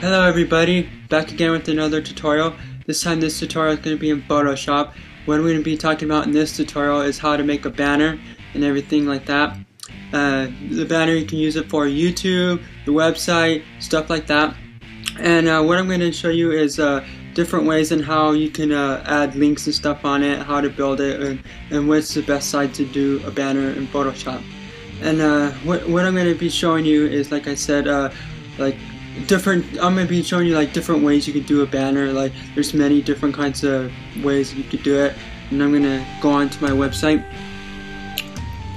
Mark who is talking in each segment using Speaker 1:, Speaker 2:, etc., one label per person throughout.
Speaker 1: Hello everybody, back again with another tutorial. This time this tutorial is going to be in Photoshop. What I'm going to be talking about in this tutorial is how to make a banner and everything like that. The banner, you can use it for YouTube, the website, stuff like that. And what I'm going to show you is different ways in how you can add links and stuff on it, how to build it, and what's the best side to do a banner in Photoshop. And what I'm going to be showing you is, like I said, I'm going to be showing you like different ways you can do a banner. Like there's many different kinds of ways you could do it, and I'm going to go on to my website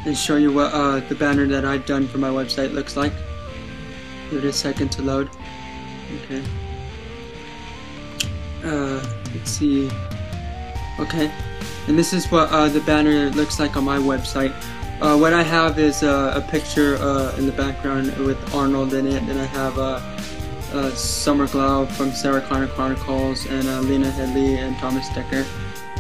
Speaker 1: and show you what the banner that I've done for my website looks like. Give it a second to load. Okay. Let's see. Okay, and this is what the banner looks like on my website. What I have is a picture in the background with Arnold in it, and I have Summer Glau from Sarah Connor Chronicles, and Lena Headley and Thomas Dekker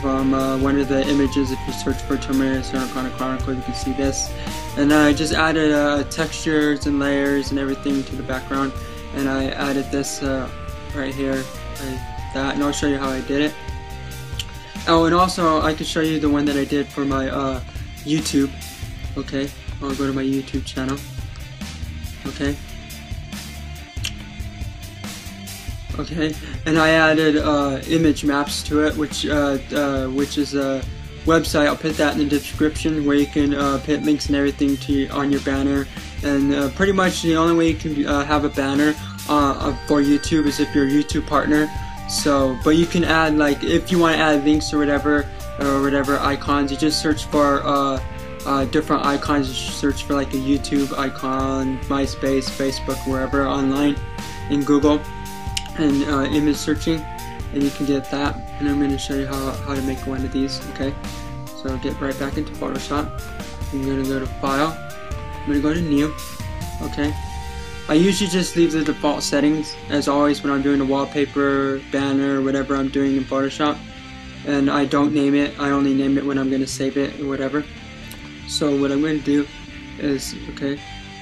Speaker 1: from one of the images. If you search for Terminator Sarah Connor Chronicles, you can see this. And I just added textures and layers and everything to the background, and I added this right here, like that, and I'll show you how I did it. Oh, and also I can show you the one that I did for my YouTube. Okay, I'll go to my YouTube channel. Okay. Okay, and I added image maps to it, which is a website. I'll put that in the description, where you can put links and everything to on your banner. And pretty much the only way you can have a banner for YouTube is if you're a YouTube partner. So, but you can add, like, if you want to add links or whatever icons, you just search for different icons. You search for like a YouTube icon, MySpace, Facebook, wherever online in Google, and image searching, and you can get that. And I'm going to show you how to make one of these. Okay, so I'll get right back into Photoshop. I'm going to go to File. I'm going to go to New. Okay, I usually just leave the default settings as always when I'm doing a wallpaper, banner, whatever I'm doing in Photoshop, and I don't name it. I only name it when I'm going to save it or whatever. So what I'm going to do is, okay,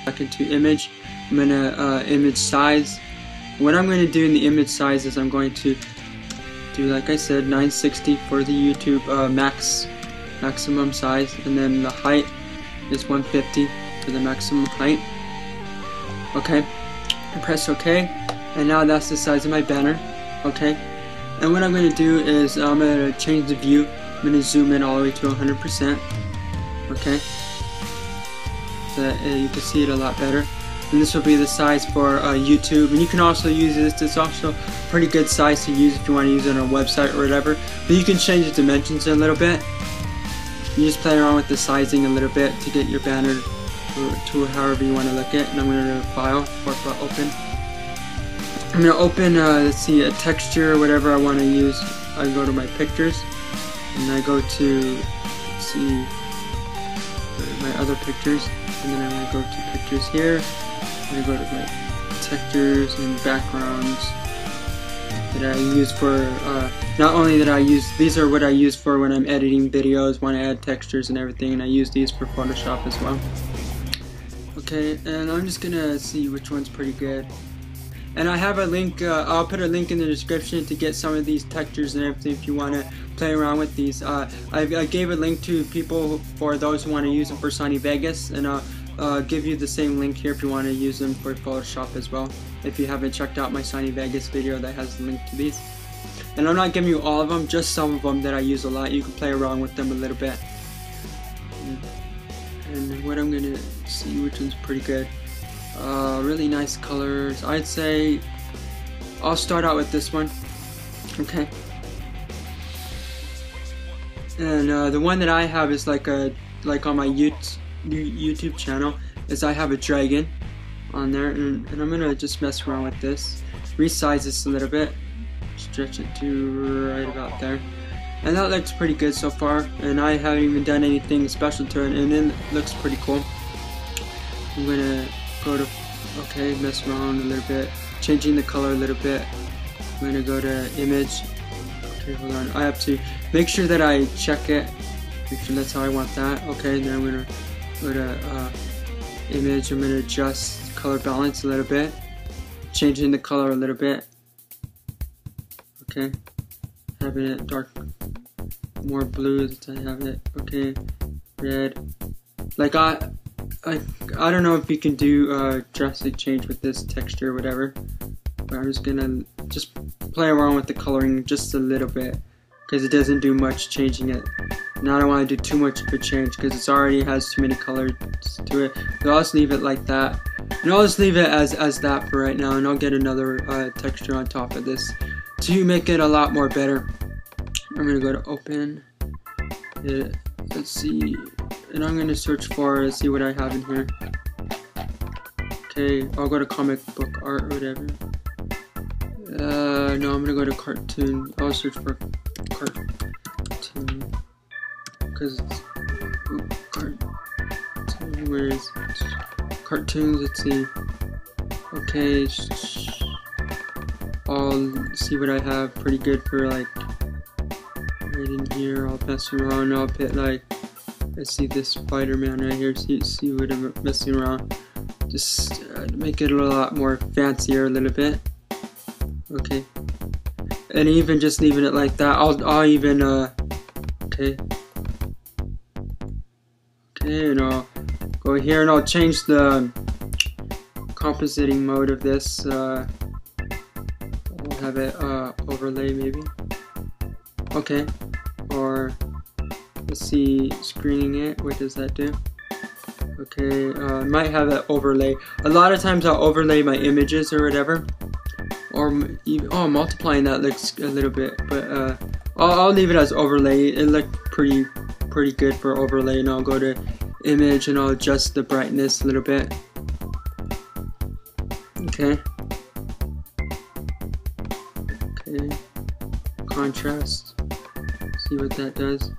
Speaker 1: back into image. I'm going to image size. What I'm going to do in the image size is I'm going to do, like I said, 960 for the YouTube maximum size, and then the height is 150 for the maximum height. Okay, and press OK, and now that's the size of my banner. Okay, and what I'm going to do is I'm going to change the view. I'm going to zoom in all the way to 100%. Okay, so that you can see it a lot better. And this will be the size for YouTube, and you can also use this. It's also pretty good size to use if you want to use it on a website or whatever. But you can change the dimensions a little bit. You just play around with the sizing a little bit to get your banner to however you want to look at. And I'm going to File, Open. I'm going to open, let's see, a texture or whatever I want to use. I go to my pictures, and I go to, let's see, my other pictures, and then I'm going to go to pictures here. I'm going to go to my textures and backgrounds that I use for, not only that I use, these are what I use for when I'm editing videos, when I add textures and everything, and I use these for Photoshop as well. Okay, and I'm just going to see which one's pretty good. And I have a link, I'll put a link in the description to get some of these textures and everything if you want to play around with these. I gave a link to people for those who want to use them for Sony Vegas, and I'll give you the same link here if you want to use them for Photoshop as well, if you haven't checked out my Sony Vegas video that has a link to these. And I'm not giving you all of them, just some of them that I use a lot. You can play around with them a little bit. And what I'm going to see which one's pretty good. Really nice colors. I'd say I'll start out with this one. Okay. And the one that I have is like on my YouTube channel, is I have a dragon on there, and I'm gonna just mess around with this, resize this a little bit, stretch it to right about there, and that looks pretty good so far. And I haven't even done anything special to it, and it looks pretty cool. I'm gonna go to, okay, mess around a little bit, changing the color a little bit. I'm gonna go to image. Okay, hold on, I have to make sure that I check it, make sure that's how I want that. Okay, then I'm gonna go to image. I'm gonna adjust color balance a little bit, changing the color a little bit. Okay, having it dark, more blue than I have it. Okay, red. Like I don't know if you can do drastic change with this texture or whatever, but I'm just gonna play around with the coloring just a little bit because it doesn't do much changing it. And I don't want to do too much of a change because it already has too many colors to it. So I'll just leave it like that, and I'll just leave it as that for right now, and I'll get another texture on top of this to make it a lot more better. I'm gonna go to open it, let's see, and I'm gonna search for, see what I have in here. Okay, I'll go to comic book art or whatever. No, I'm gonna go to cartoon. I'll search for cartoon because it's cartoon. Where is it? Cartoons? Let's see. Okay, I'll see what I have pretty good for like right in here. I'll mess around. I'll put like, let's see this Spider-Man right here. See what I'm messing around. Just make it a lot more fancier a little bit. Okay, and even just leaving it like that. I'll even okay, and I'll go here and I'll change the compositing mode of this. I'll have it overlay maybe. Okay, or let's see, screening it. What does that do? Okay, might have it overlay. A lot of times I'll overlay my images or whatever. Or even, multiplying that looks a little bit, but I'll leave it as overlay. It looked pretty good for overlay, and I'll go to image and I'll adjust the brightness a little bit. Okay. Okay. Contrast. See what that does.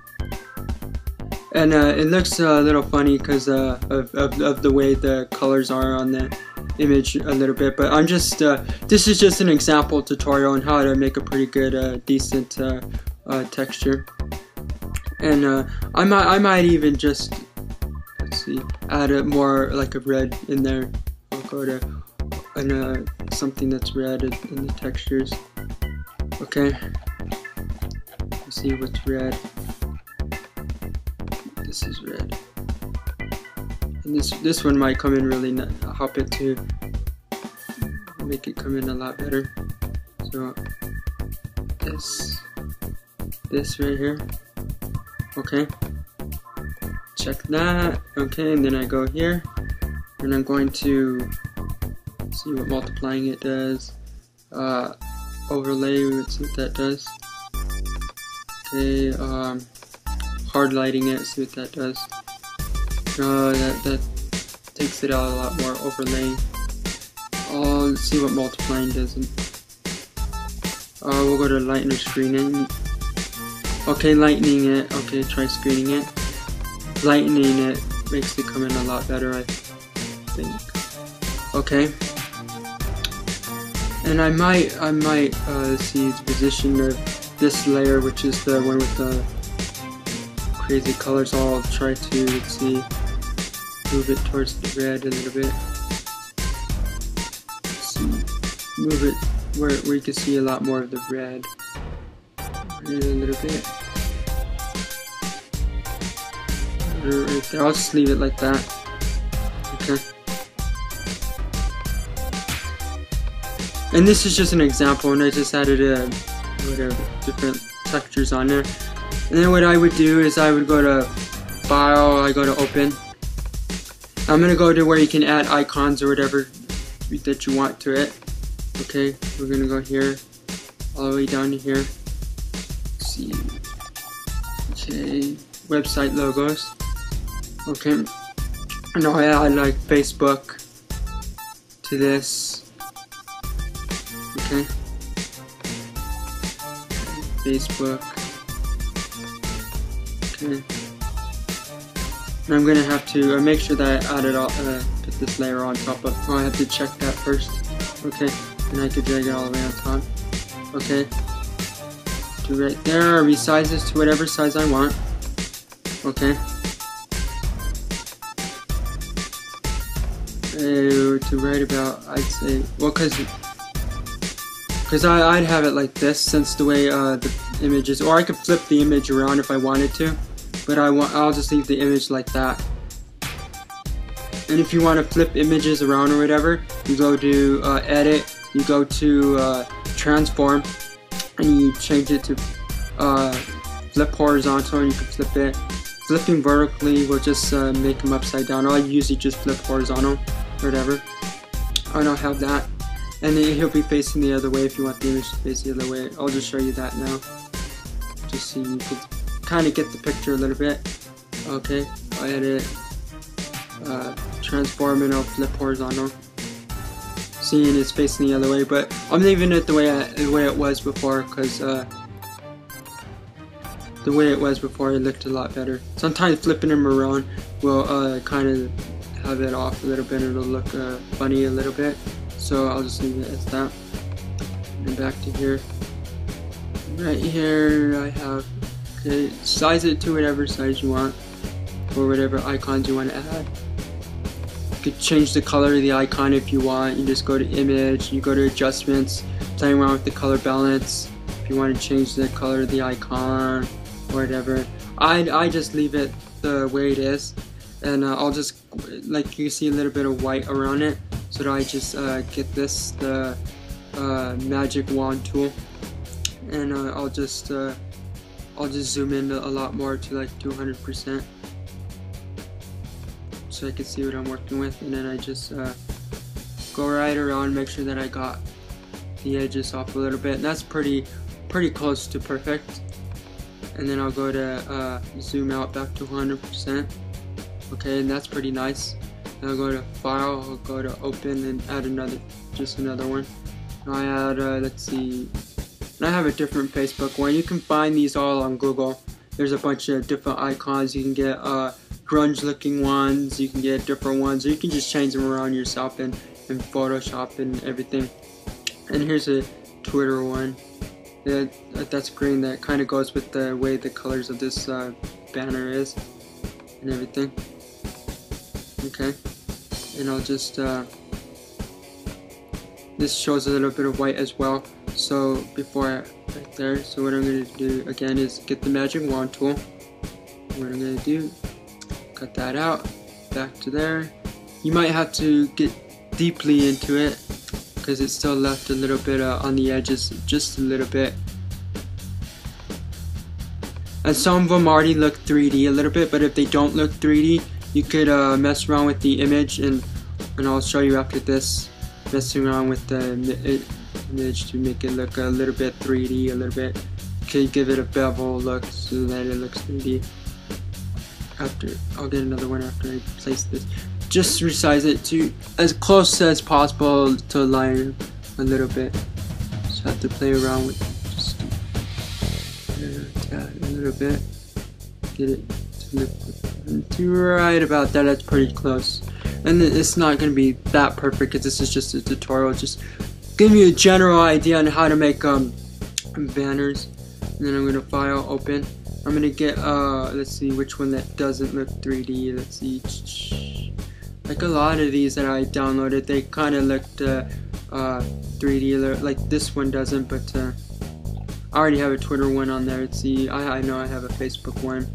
Speaker 1: And it looks a little funny because of the way the colors are on the image a little bit, but I'm just this is just an example tutorial on how to make a pretty good decent texture. And I might even just, let's see, add a more like a red in there. I'll go to something that's red in the textures. Okay, let's see what's red. This is red. And this one might come in really help it to make it come in a lot better. So this right here. Okay. Check that. Okay, and then I go here and I'm going to see what multiplying it does. Overlay, let's see what that does. Okay, hard lighting it, see what that does. That takes it out a lot more. Overlaying. Let's see what multiplying does. We'll go to lighten or screening. Okay, lightening it. Okay, try screening it. Lightening it makes it come in a lot better, I think. Okay. And I might see the position of this layer, which is the one with the crazy colors. I'll try to, let's see, move it towards the red a little bit. Let's see, move it where you can see a lot more of the red. A little bit. Right there. I'll just leave it like that. Okay. And this is just an example, and I just added whatever different textures on there. And then what I would do is I would go to File, I go to Open. I'm gonna go to where you can add icons or whatever that you want to it. Okay, we're gonna go here, all the way down to here. Let's see. Okay, website logos. Okay, and I'll add like Facebook to this. Okay, Facebook. Okay, and I'm gonna have to make sure that I added all, put this layer on top of. Oh, I have to check that first. Okay, and I could drag it all the way on top. Okay, to right there, resize this to whatever size I want. Okay. To right about, I'd say, well, because because I'd have it like this, since the way the image is, or I could flip the image around if I wanted to, but I'll just leave the image like that. And if you want to flip images around or whatever, you go to edit, you go to transform, and you change it to flip horizontal, and you can flip it. Flipping vertically will just make them upside down. I usually just flip horizontal, whatever. I don't have that. And then he'll be facing the other way if you want the image to face the other way. I'll just show you that now, just so you can kind of get the picture a little bit. Okay, I'll edit, transform, and I'll flip horizontal. Seeing it's facing the other way, but I'm leaving it the way it was before, because the way it was before, it looked a lot better. Sometimes flipping them around will kind of have it off a little bit. It'll look funny a little bit. So I'll just leave it as that. And back to here. Right here I have, okay, size it to whatever size you want, or whatever icons you want to add. You could change the color of the icon if you want. You just go to image, you go to adjustments, play around with the color balance. If you want to change the color of the icon or whatever. I just leave it the way it is, and I'll just, like, you see a little bit of white around it. So I just get this, the magic wand tool, and I'll just zoom in a lot more to like 200%, so I can see what I'm working with, and then I just go right around, make sure that I got the edges off a little bit, and that's pretty close to perfect. And then I'll go to zoom out back to 100%. Okay, and that's pretty nice. I'll go to File, I'll go to Open, and add just another one. I add, let's see, I have a different Facebook one. You can find these all on Google. There's a bunch of different icons. You can get grunge looking ones, you can get different ones, or you can just change them around yourself in Photoshop and everything. And here's a Twitter one. That's green, that kind of goes with the way the colors of this banner is and everything. Okay, and I'll just this shows a little bit of white as well, so right there, so what I'm going to do again is get the magic wand tool. What I'm going to do, cut that out, back to there. You might have to get deeply into it because it's still left a little bit on the edges, just a little bit. And some of them already look 3D a little bit, but if they don't look 3D, you could mess around with the image, and I'll show you after this, messing around with the image to make it look a little bit 3D, a little bit. You could give it a bevel look so that it looks 3D. I'll get another one after I place this. Just resize it to as close as possible to align a little bit. Just have to play around with just a little bit. Get it to right about that. That's pretty close. And it's not going to be that perfect because this is just a tutorial. Just give you a general idea on how to make banners. And then I'm going to File, Open. I'm going to get, let's see which one that doesn't look 3D. Let's see. Like a lot of these that I downloaded, they kind of looked 3D. Like this one doesn't, but I already have a Twitter one on there. Let's see. I know I have a Facebook one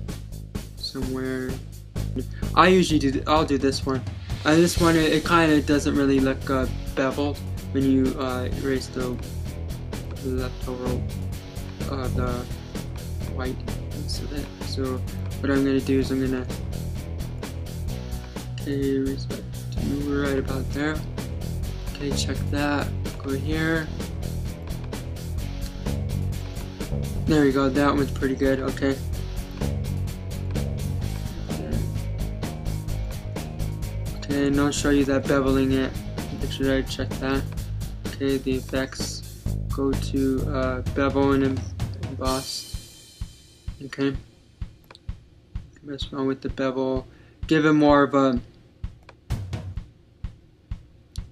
Speaker 1: somewhere. I'll do this one. This one, it kind of doesn't really look beveled when you erase the leftover the white piece of it. So what I'm gonna do is I'm gonna erase it to right about there. Okay, check that. Go here. There we go. That one's pretty good. Okay. Okay, and I'll show you that beveling it. Make sure I check that. Okay, the effects. Go to Bevel and Emboss. Okay. Mess around with the bevel. Give it more of a.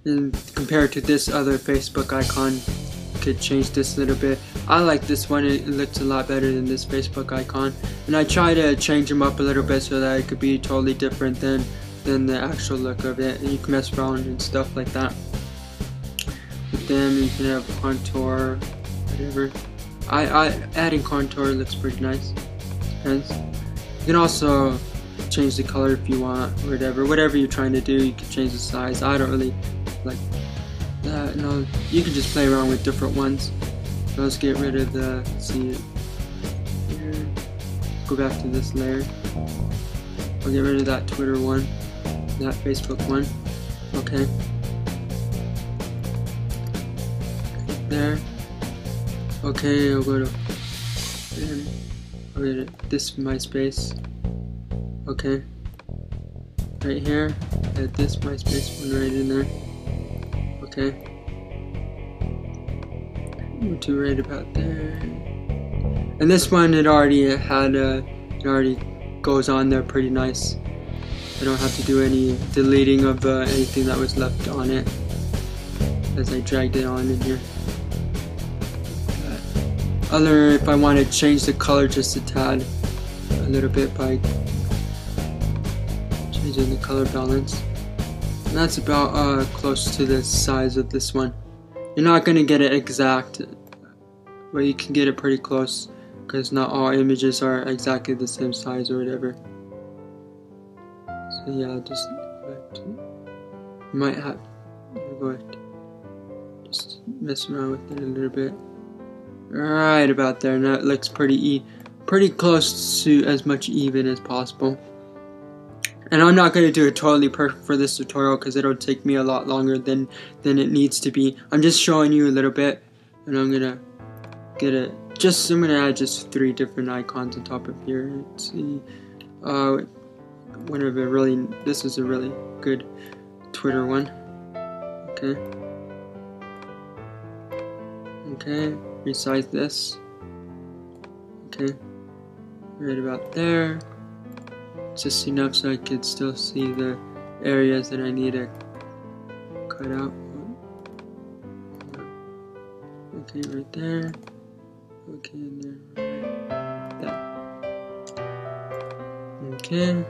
Speaker 1: And compared to this other Facebook icon, you could change this a little bit. I like this one. It looks a lot better than this Facebook icon. And I try to change them up a little bit so that it could be totally different than the actual look of it. And you can mess around and stuff like that. them. You can have contour, whatever. Adding contour looks pretty nice. Depends. You can also change the color if you want, or whatever you're trying to do. You can change the size. I don't really like that. No, you can just play around with different ones. So let's get rid of the, let's see here. Go back to this layer. I'll get rid of that Twitter one, that Facebook one. Okay. There. Okay, I'll go to this MySpace. Okay. Right here. Add this MySpace one right in there. Okay. To right about there. And this one, it already had it already goes on there pretty nice. I don't have to do any deleting of anything that was left on it as I dragged it on in here. If I want to change the color just a tad, a little bit by changing the color balance. And that's about close to the size of this one. You're not going to get it exact, but you can get it pretty close because not all images are exactly the same size or whatever. So yeah, just you might have just mess around with it a little bit. Right about there. Now it looks pretty close to as much even as possible. And I'm not going to do it totally perfect for this tutorial because it'll take me a lot longer than it needs to be. I'm just showing you a little bit, and I'm gonna get it. I'm gonna add just 3 different icons on top of here. Let's see. This is a really good Twitter one. Okay. Okay. Resize this. Okay. Right about there. Just enough so I could still see the areas that I need to cut out. Okay, right there. Okay, and then right there. Okay.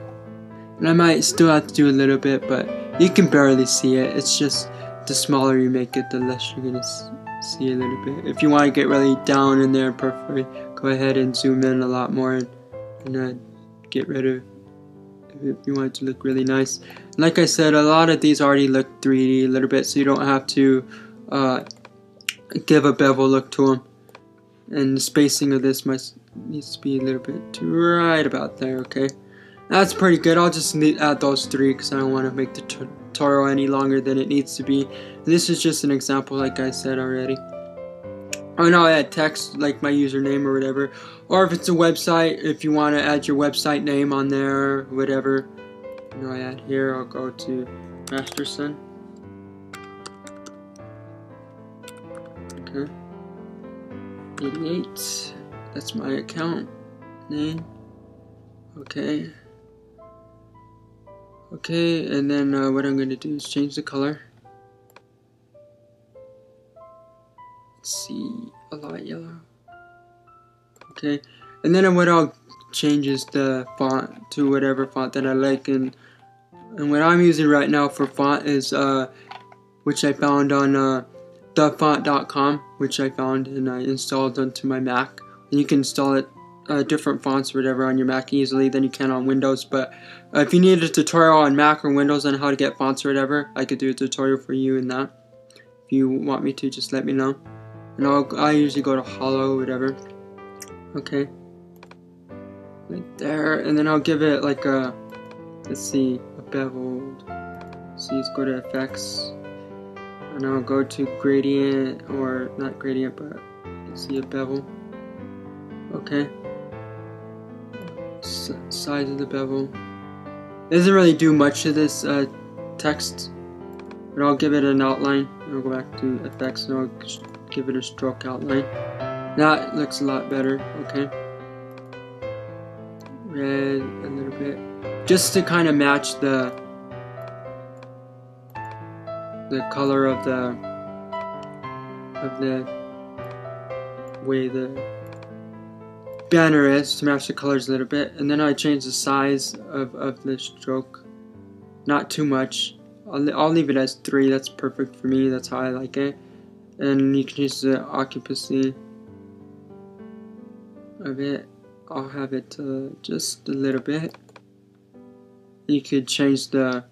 Speaker 1: And I might still have to do a little bit, but you can barely see it. It's just the smaller you make it, the less you're gonna see a little bit. If you want to get really down in there, perfectly, go ahead and zoom in a lot more and get rid of. If you want it to look really nice. And like I said, a lot of these already look 3D a little bit, so you don't have to give a bevel look to them. And the spacing of this needs to be a little bit right about there. Okay, that's pretty good. I'll just add those 3 because I don't want to make the tutorial any longer than it needs to be. And this is just an example, like I said already. Oh no, I add text like my username or whatever. Or if it's a website, if you want to add your website name on there, whatever. I add here, I'll go to Masterson. Okay. 88. That's my account name. Okay. Okay, and then what I'm going to do is change the color. See, a light yellow. Okay, and then what I'll change is the font to whatever font that I like, and what I'm using right now for font is which I found on thefont.com, which I found and I installed onto my Mac. And you can install it different fonts or whatever on your Mac easily than you can on Windows. But if you need a tutorial on Mac or Windows on how to get fonts or whatever, I could do a tutorial for you in that. If you want me to, just let me know. And I usually go to Hollow, whatever. Okay. Right there. And then I'll give it like a, let's see, a beveled. See, let's go to Effects. And I'll go to Gradient, or not Gradient, but let's see, a bevel. Okay. Size of the bevel. It doesn't really do much to this text. But I'll give it an outline. I'll go back to Effects and I'll give it a stroke outline. That looks a lot better. Okay. Red a little bit, just to kind of match the color of the way the banner is, to match the colors a little bit. And then I change the size of the stroke. Not too much. I'll leave it as 3. That's perfect for me. That's how I like it. and you can use the occupancy of it. I'll have it just a little bit. You could change the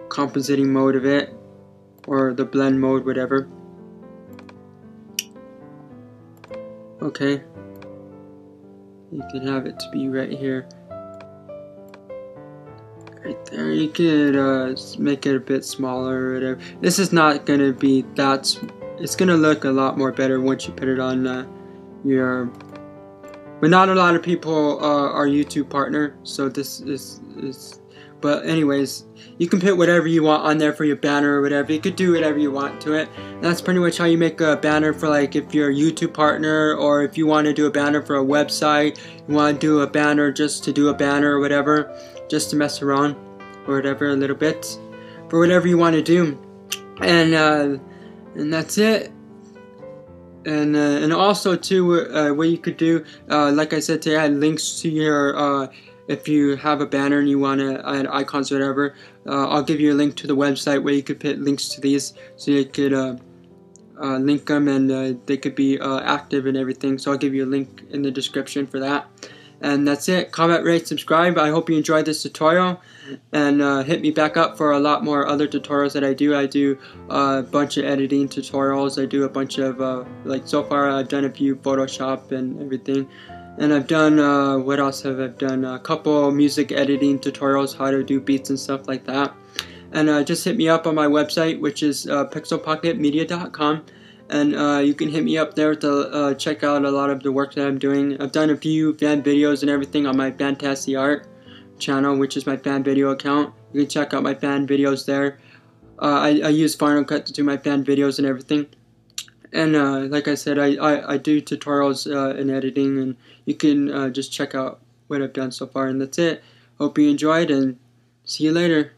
Speaker 1: compositing mode of it, or the blend mode, whatever. Okay, you can have it to be right here, right there. You could make it a bit smaller or whatever. This is not gonna be that. It's gonna look a lot more better once you put it on your. But not a lot of people are YouTube partner, so this is. But anyways, you can put whatever you want on there for your banner or whatever. You could do whatever you want to it. And that's pretty much how you make a banner for, like, if you're a YouTube partner, or if you want to do a banner for a website, you want to do a banner just to do a banner or whatever, just to mess around or whatever a little bit, for whatever you want to do. And that's it. And also too, what you could do, like I said today, I had links to your. If you have a banner and you want to add icons or whatever, I'll give you a link to the website where you could put links to these, so you could link them, and they could be active and everything. So I'll give you a link in the description for that. And that's it. Comment, rate, subscribe. I hope you enjoyed this tutorial, and hit me back up for a lot more other tutorials that I do. I do a bunch of editing tutorials. I do a bunch of like, so far I've done a few Photoshop and everything. And I've done, what else have I done? A couple music editing tutorials, how to do beats and stuff like that. And just hit me up on my website, which is pixelpocketmedia.com. And you can hit me up there to check out a lot of the work that I'm doing. I've done a few fan videos and everything on my FantasArt channel, which is my fan video account. You can check out my fan videos there. I use Final Cut to do my fan videos and everything. And like I said, I do tutorials in editing, and you can just check out what I've done so far. And that's it. Hope you enjoyed, and see you later.